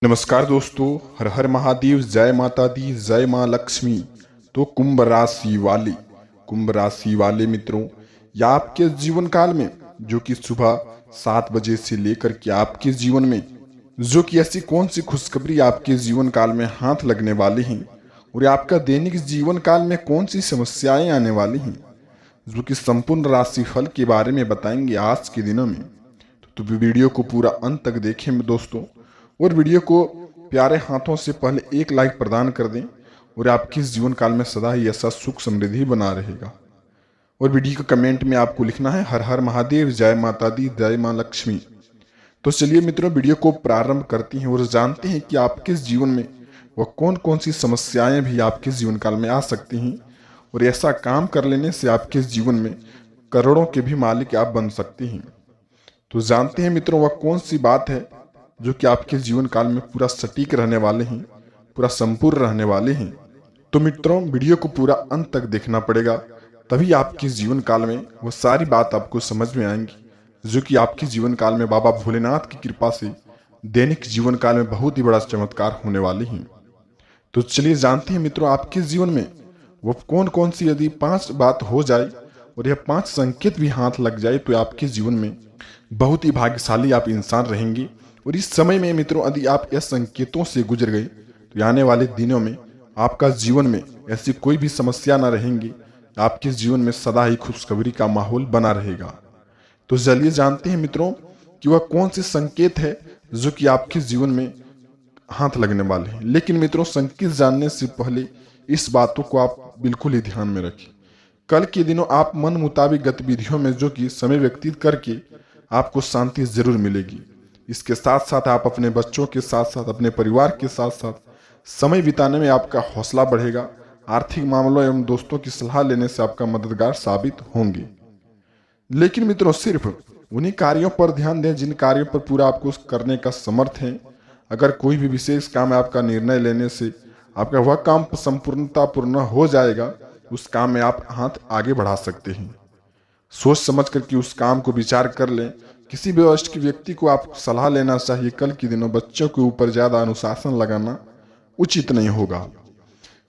नमस्कार दोस्तों, हर हर महादेव, जय माता दी, जय माँ लक्ष्मी। तो कुंभ राशि वाले मित्रों, या आपके जीवन काल में जो कि सुबह 7 बजे से लेकर के आपके जीवन में जो कि ऐसी कौन सी खुशखबरी आपके जीवन काल में हाथ लगने वाली हैं और आपका दैनिक जीवन काल में कौन सी समस्याएं आने वाली हैं, जो कि संपूर्ण राशिफल के बारे में बताएंगे आज के दिनों में। तो वीडियो को पूरा अंत तक देखें दोस्तों, और वीडियो को प्यारे हाथों से पहले एक लाइक प्रदान कर दें और आपके जीवन काल में सदा ही ऐसा सुख समृद्धि बना रहेगा। और वीडियो के कमेंट में आपको लिखना है हर हर महादेव, जय माता दी, जय माँ लक्ष्मी। तो चलिए मित्रों, वीडियो को प्रारंभ करते हैं और जानते हैं कि आपके जीवन में वह कौन कौन सी समस्याएं भी आपके जीवन काल में आ सकती हैं और ऐसा काम कर लेने से आपके जीवन में करोड़ों के भी मालिक आप बन सकते हैं। तो जानते हैं मित्रों, वह कौन सी बात है जो कि आपके जीवन काल में पूरा सटीक रहने वाले हैं, पूरा संपूर्ण रहने वाले हैं। तो मित्रों, वीडियो को पूरा अंत तक देखना पड़ेगा, तभी आपके जीवन काल में वो सारी बात आपको समझ में आएंगी, जो कि आपके जीवन काल में बाबा भोलेनाथ की कृपा से दैनिक जीवन काल में बहुत ही बड़ा चमत्कार होने वाले हैं। तो चलिए जानते हैं मित्रों, आपके जीवन में वो कौन कौन सी यदि 5 बात हो जाए और यह 5 संकेत भी हाथ लग जाए तो आपके जीवन में बहुत ही भाग्यशाली आप इंसान रहेंगे। और इस समय में मित्रों, यदि आप इस संकेतों से गुजर गए तो आने वाले दिनों में आपका जीवन में ऐसी कोई भी समस्या ना रहेंगी, आपके जीवन में सदा ही खुशखबरी का माहौल बना रहेगा। तो चलिए जानते हैं मित्रों कि वह कौन से संकेत है जो कि आपके जीवन में हाथ लगने वाले हैं। लेकिन मित्रों, संकेत जानने से पहले इस बातों को आप बिल्कुल ही ध्यान में रखें। कल के दिनों आप मन मुताबिक गतिविधियों में जो कि समय व्यतीत करके आपको शांति जरूर मिलेगी। इसके साथ साथ आप अपने बच्चों के साथ साथ अपने परिवार के साथ साथ समय बिताने में आपका हौसला बढ़ेगा। आर्थिक मामलों एवं दोस्तों की सलाह लेने से आपका मददगार साबित होंगे। लेकिन मित्रों, सिर्फ उन्हीं कार्यों पर ध्यान दें जिन कार्यों पर पूरा आपको करने का समर्थ है। अगर कोई भी विशेष काम है, आपका निर्णय लेने से आपका वह काम संपूर्णता पूर्ण हो जाएगा, उस काम में आप हाथ आगे बढ़ा सकते हैं। सोच समझ कर कि उस काम को विचार कर लें। किसी भी वरिष्ठ व्यक्ति को आप सलाह लेना चाहिए। कल के दिनों बच्चों के ऊपर ज्यादा अनुशासन लगाना उचित नहीं होगा।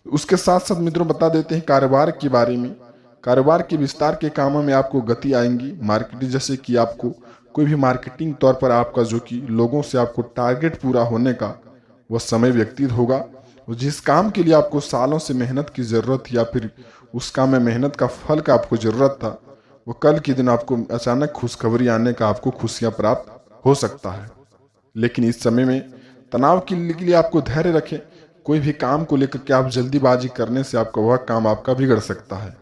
उसके साथ साथ मित्रों बता देते हैं कारोबार के बारे में। कारोबार के विस्तार के कामों में आपको गति आएंगी। मार्केटिंग, जैसे कि आपको कोई भी मार्केटिंग तौर पर आपका जो कि लोगों से आपको टारगेट पूरा होने का वह समय व्यतीत होगा। जिस काम के लिए आपको सालों से मेहनत की जरूरत या फिर उस काम में मेहनत का फल का आपको जरूरत था, वो कल के दिन आपको अचानक खुशखबरी आने का आपको खुशियां प्राप्त हो सकता है। लेकिन इस समय में तनाव के लिए आपको धैर्य रखें। कोई भी काम को लेकर के आप जल्दीबाजी करने से आपका वह काम आपका बिगड़ सकता है।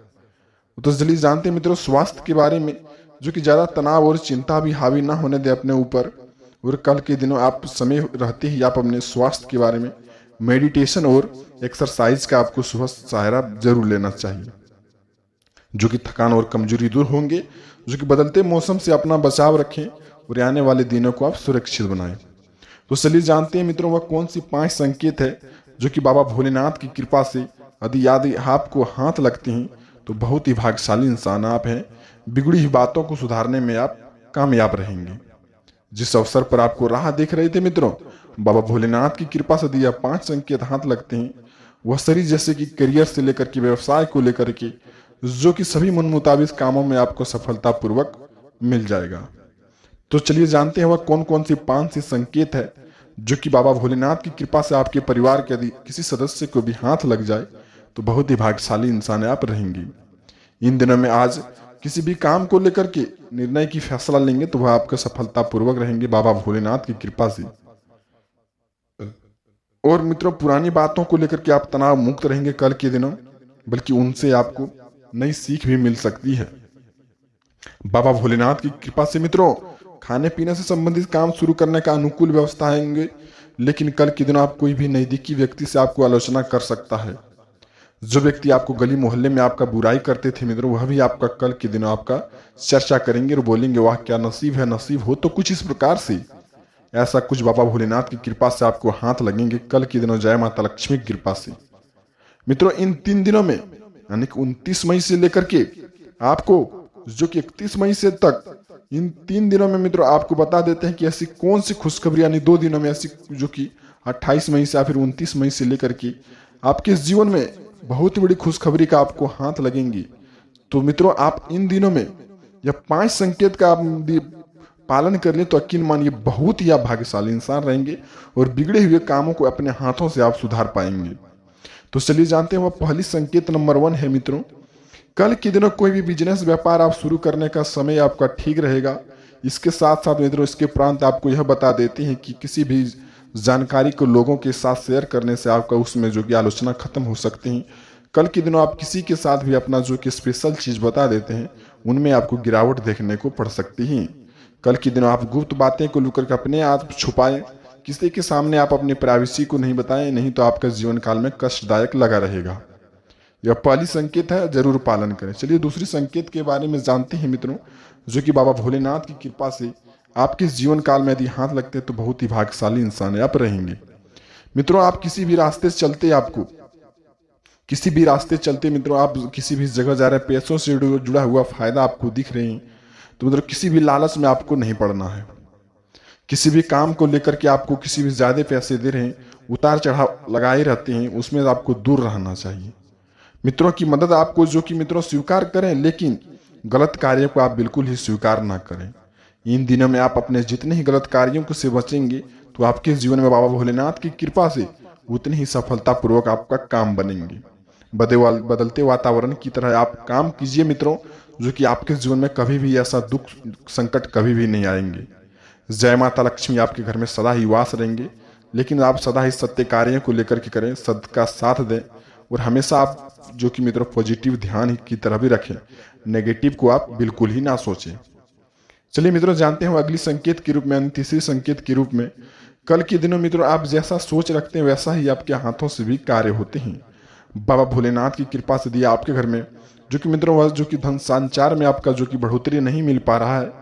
तो जल्दी जानते हैं मित्रों स्वास्थ्य के बारे में, जो कि ज्यादा तनाव और चिंता भी हावी ना होने दे अपने ऊपर। और कल के दिनों आप समय रहते ही आप अपने स्वास्थ्य के बारे में मेडिटेशन और एक्सरसाइज का आपको सुबह सहारा जरूर लेना चाहिए, जो कि थकान और कमजोरी दूर होंगे। जो कि बदलते मौसम से अपना बचाव रखें और आने वाले दिनों को आप सुरक्षित बनाएं। तो चलिए जानते हैं मित्रों वह कौन सी 5 संकेत है जो कि बाबा भोलेनाथ की कृपा से यदि आपको हाथ लगते हैं तो बहुत ही भाग्यशाली इंसान आप हैं। बिगड़ी हुई बातों को सुधारने में आप कामयाब रहेंगे। जिस अवसर पर आपको राह देख रहे थे मित्रों, बाबा भोलेनाथ की कृपा से यह 5 संकेत हाथ लगते हैं, वह शरीर जैसे कि करियर से लेकर के व्यवसाय को लेकर के जो कि सभी मन मुताबिक कामों में आपको सफलतापूर्वक मिल जाएगा। तो चलिए जानते हैं वह कौन कौन सी 5 सी संकेत है जो कि बाबा भोलेनाथ की कृपा से आपके परिवार के यदि किसी सदस्य को भी हाथ लग जाए तो बहुत ही भाग्यशाली इंसान आप रहेंगे। इन दिनों में आज किसी भी काम को लेकर के निर्णय की फैसला लेंगे तो वह आपका सफलतापूर्वक रहेंगे बाबा भोलेनाथ की कृपा से। और मित्रों, पुरानी बातों को लेकर के आप तनाव मुक्त रहेंगे कल के दिनों, बल्कि उनसे आपको नई सीख भी मिल सकती है। बाबा भोलेनाथ की कृपा से मित्रों खाने पीने से संबंधित काम शुरू करने का अनुकूल व्यवस्था होंगे। लेकिन कल के दिन आप कोई भी नजदीकी व्यक्ति से आपको आलोचना कर सकता है। जो व्यक्ति आपको गली मोहल्ले में आपका बुराई करते थे मित्रों, वह भी आपका कल के दिन आपका चर्चा करेंगे और बोलेंगे वाह क्या नसीब है, नसीब हो। तो कुछ इस प्रकार से ऐसा कुछ बाबा भोलेनाथ की कृपा से आपको हाथ लगेंगे कल के दिनों जय माता लक्ष्मी की कृपा से। मित्रों, इन 3 दिनों में यानी कि 29 मई से लेकर के आपको जो कि 31 मई से तक, इन 3 दिनों में मित्रों आपको बता देते हैं कि ऐसी कौन सी खुशखबरी, यानी 2 दिनों में ऐसी जो कि 28 मई से या फिर 29 मई से लेकर के आपके जीवन में बहुत ही बड़ी खुशखबरी का आपको हाथ लगेंगी। तो मित्रों, आप इन दिनों में यह 5 संकेत का आप पालन कर लें तो यकीन मानिए बहुत ही आप भाग्यशाली इंसान रहेंगे और बिगड़े हुए कामों को अपने हाथों से आप सुधार पाएंगे। तो चलिए जानते हैं वह पहली संकेत नंबर 1 है मित्रों, कल के दिनों कोई भी बिजनेस व्यापार आप शुरू करने का समय आपका ठीक रहेगा। इसके साथ साथ मित्रों, इसके उपरांत आपको यह बता देते हैं कि किसी भी जानकारी को लोगों के साथ शेयर करने से आपका उसमें जो कि आलोचना खत्म हो सकती है। कल के दिनों आप किसी के साथ भी अपना जो कि स्पेशल चीज बता देते हैं उनमें आपको गिरावट देखने को पड़ सकती है। कल के दिनों आप गुप्त बातें को लेकर के अपने आप छुपाएं, किसी के सामने आप अपनी प्राइवेसी को नहीं बताएं, नहीं तो आपका जीवन काल में कष्टदायक लगा रहेगा। यह पहली संकेत है, जरूर पालन करें। चलिए दूसरी संकेत के बारे में जानते हैं मित्रों, जो कि बाबा भोलेनाथ की कृपा से आपके जीवन काल में यदि हाथ लगते हैं तो बहुत ही भाग्यशाली इंसान आप रहेंगे। मित्रों, आप किसी भी रास्ते से चलते, आपको किसी भी रास्ते चलते मित्रों, आप किसी भी जगह जा रहे हैं, पैसों से जुड़ा हुआ फायदा आपको दिख रहे हैं, तो मित्रों किसी भी लालच में आपको नहीं पड़ना है। किसी भी काम को लेकर के आपको किसी भी ज्यादा पैसे दे रहे हैं, उतार चढ़ाव लगाए रहते हैं, उसमें आपको दूर रहना चाहिए। मित्रों की मदद आपको जो कि मित्रों स्वीकार करें, लेकिन गलत कार्यों को आप बिल्कुल ही स्वीकार ना करें। इन दिनों में आप अपने जितने ही गलत कार्यों को से बचेंगे तो आपके जीवन में बाबा भोलेनाथ की कृपा से उतनी ही सफलतापूर्वक आपका काम बनेंगे। बदलते वातावरण की तरह आप काम कीजिए मित्रों, जो कि आपके जीवन में कभी भी ऐसा दुख संकट कभी भी नहीं आएंगे। जय माता लक्ष्मी आपके घर में सदा ही वास रहेंगे, लेकिन आप सदा ही सत्य कार्यों को लेकर के करें, सत्य का साथ दें और हमेशा आप जो कि मित्रों पॉजिटिव ध्यान की तरह भी रखें, नेगेटिव को आप बिल्कुल ही ना सोचें। चलिए मित्रों जानते हैं अगली संकेत के रूप में, तीसरी संकेत के रूप में, कल के दिनों मित्रों आप जैसा सोच रखते हैं वैसा ही आपके हाथों से भी कार्य होते हैं। बाबा भोलेनाथ की कृपा से दिया आपके घर में जो कि मित्रों वह जो कि धन संचार में आपका जो कि बढ़ोतरी नहीं मिल पा रहा है,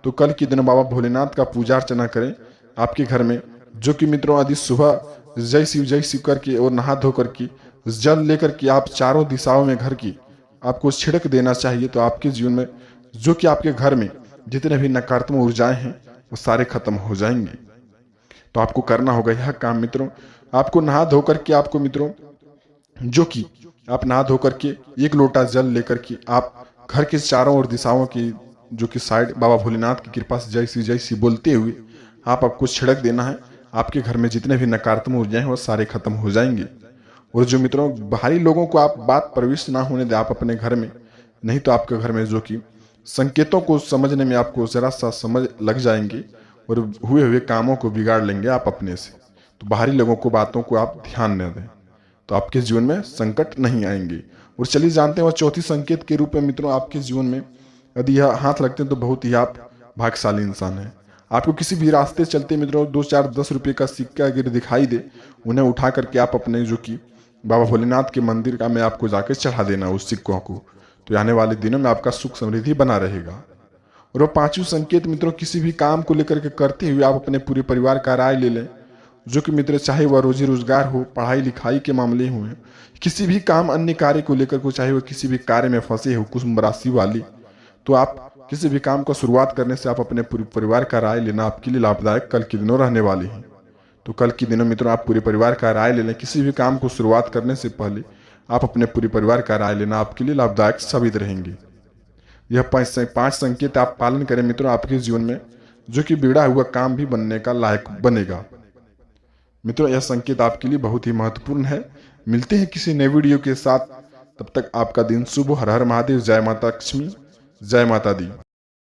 तो कल के दिन बाबा भोलेनाथ का पूजा अर्चना करें आपके घर में, जो कि मित्रों आदि सुबह जय शिव करके और नहा धो करके जल लेकर के आप चारों दिशाओं में घर की आपको छिड़क देना चाहिए। तो आपके जीवन में जो कि आपके घर में जितने भी नकारात्मक ऊर्जाएं हैं वो सारे खत्म हो जाएंगे। तो आपको करना होगा यह काम मित्रों, आपको नहा धो करके आपको मित्रों जो कि आप नहा धो करके 1 लोटा जल लेकर के आप घर के चारों ओर दिशाओं की जो कि साइड बाबा भोलेनाथ की कृपा से जय श्री बोलते हुए आपको छिड़क देना है। आपके घर में जितने भी नकारात्मक ऊर्जाएं हैं वो सारे खत्म हो जाएंगे। और जो मित्रों बाहरी लोगों को आप बात प्रविष्ट ना होने दें आप अपने घर में, नहीं तो आपके घर में जो कि संकेतों को समझने में आपको जरा सा समझ लग जाएंगे और हुए कामों को बिगाड़ लेंगे आप अपने से। तो बाहरी लोगों को बातों को आप ध्यान न दें तो आपके जीवन में संकट नहीं आएंगे। और चलिए जानते हैं वह चौथी संकेत के रूप में मित्रों आपके जीवन में यदि यह हाथ लगते हैं तो बहुत ही आप भाग्यशाली इंसान हैं। आपको किसी भी रास्ते चलते मित्रों 2 4 10 रुपये का सिक्का अगर दिखाई दे, उन्हें उठा करके आप अपने जो कि बाबा भोलेनाथ के मंदिर का में आपको जाकर चढ़ा देना उस सिक्कों को, तो आने वाले दिनों में आपका सुख समृद्धि बना रहेगा। और वह 5वां संकेत मित्रों किसी भी काम को लेकर के करते हुए आप अपने पूरे परिवार का राय ले लें, जो कि मित्र चाहे वह रोजी रोजगार हो, पढ़ाई लिखाई के मामले हुए, किसी भी काम अन्य कार्य को लेकर को, चाहे वह किसी भी कार्य में फंसे हो कुछ राशि वाली, तो आप किसी भी काम को शुरुआत करने से आप अपने पूरे परिवार का राय लेना आपके लिए लाभदायक कल के दिनों रहने वाली है। तो कल के दिनों मित्रों आप पूरे परिवार का राय ले लें, किसी भी काम को शुरुआत करने से पहले आप अपने पूरे परिवार का राय लेना आपके लिए लाभदायक साबित रहेंगे। यह 5 संकेत आप पालन करें मित्रों, आपके जीवन में जो कि बिगड़ा हुआ काम भी बनने का लायक बनेगा। मित्रों यह संकेत आपके लिए बहुत ही महत्वपूर्ण है। मिलते हैं किसी नए वीडियो के साथ, तब तक आपका दिन शुभ हो। हर हर महादेव। जय माता लक्ष्मी, जय माता दी।